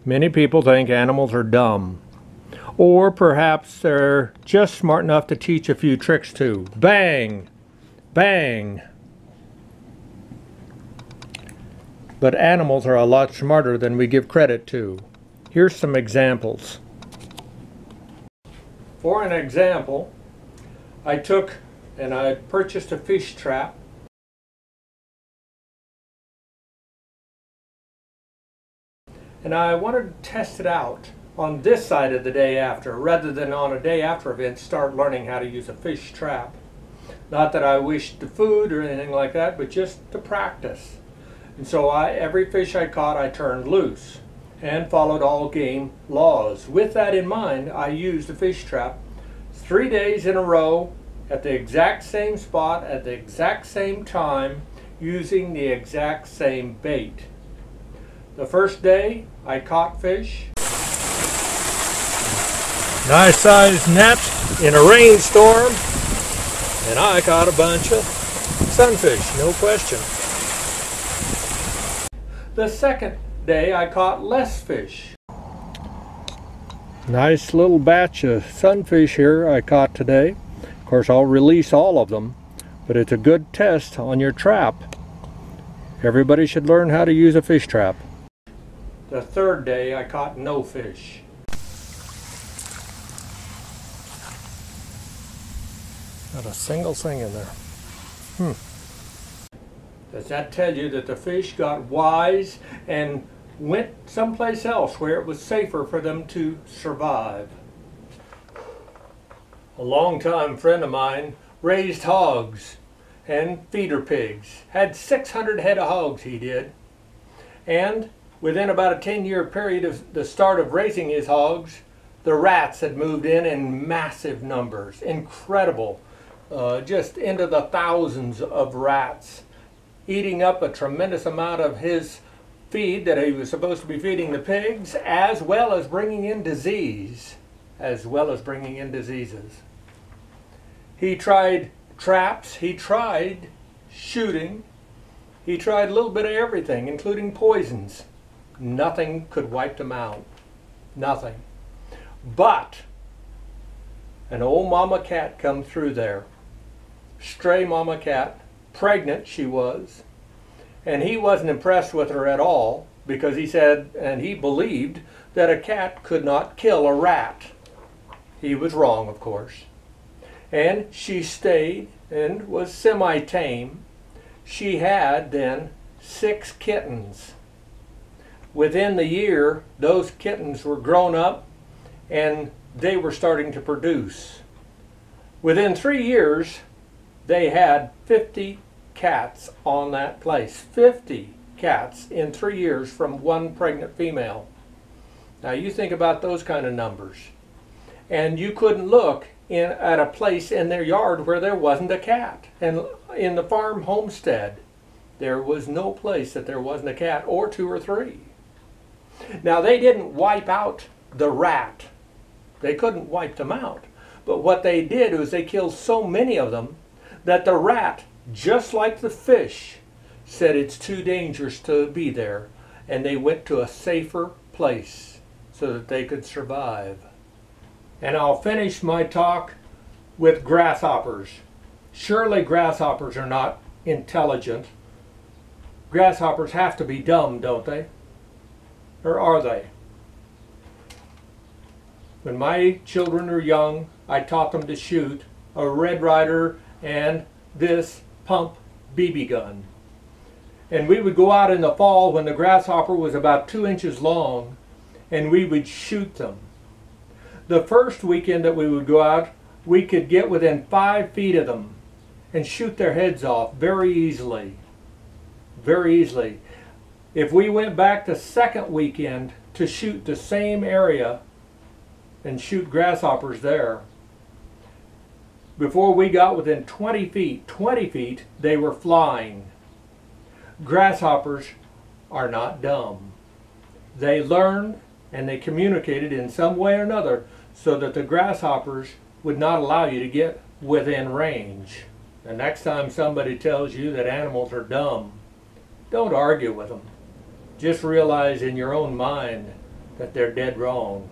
Many people think animals are dumb. Or perhaps they're just smart enough to teach a few tricks too. Bang! Bang! But animals are a lot smarter than we give credit to. Here's some examples. For an example, I took and I purchased a fish trap. And I wanted to test it out on this side of the day after, rather than on a day after event start learning how to use a fish trap. Not that I wished the food or anything like that, but just to practice. And so every fish I caught I turned loose and followed all game laws. With that in mind, I used a fish trap 3 days in a row at the exact same spot at the exact same time using the exact same bait. The first day I caught fish. Nice sized net in a rainstorm, and I caught a bunch of sunfish, no question. The second day I caught less fish. Nice little batch of sunfish here I caught today. Of course, I'll release all of them, but it's a good test on your trap. Everybody should learn how to use a fish trap. The third day I caught no fish. Not a single thing in there. Does that tell you that the fish got wise and went someplace else where it was safer for them to survive? A longtime friend of mine raised hogs and feeder pigs. Had 600 head of hogs, he did. And within about a 10-year period of the start of raising his hogs, the rats had moved in massive numbers. Incredible. Just into the thousands of rats, eating up a tremendous amount of his feed that he was supposed to be feeding the pigs, as well as bringing in disease, He tried traps, he tried shooting, he tried a little bit of everything, including poisons. Nothing could wipe them out. Nothing. But an old mama cat come through there. Stray mama cat, pregnant she was, and he wasn't impressed with her at all because he said and he believed that a cat could not kill a rat. He was wrong, of course. And she stayed and was semi-tame. She had then 6 kittens. Within the year, those kittens were grown up and they were starting to produce. Within 3 years, they had 50 cats on that place. 50 cats in 3 years from one pregnant female. Now you think about those kind of numbers. And you couldn't look at a place in their yard where there wasn't a cat. And in the farm homestead, there was no place that there wasn't a cat, or 2 or 3. Now they didn't wipe out the rat. They couldn't wipe them out. But what they did was they killed so many of them that the rat, just like the fish, said it's too dangerous to be there, and they went to a safer place so that they could survive. And I'll finish my talk with grasshoppers. Surely grasshoppers are not intelligent. Grasshoppers have to be dumb, don't they? Or are they? When my children were young, I taught them to shoot a Red Ryder and this pump BB gun. And we would go out in the fall when the grasshopper was about 2 inches long, and we would shoot them. The first weekend that we would go out, we could get within 5 feet of them and shoot their heads off very easily. Very easily. If we went back the second weekend to shoot the same area and shoot grasshoppers there, before we got within 20 feet, they were flying. Grasshoppers are not dumb. They learned and they communicated in some way or another so that the grasshoppers would not allow you to get within range. The next time somebody tells you that animals are dumb, don't argue with them. Just realize in your own mind that they're dead wrong.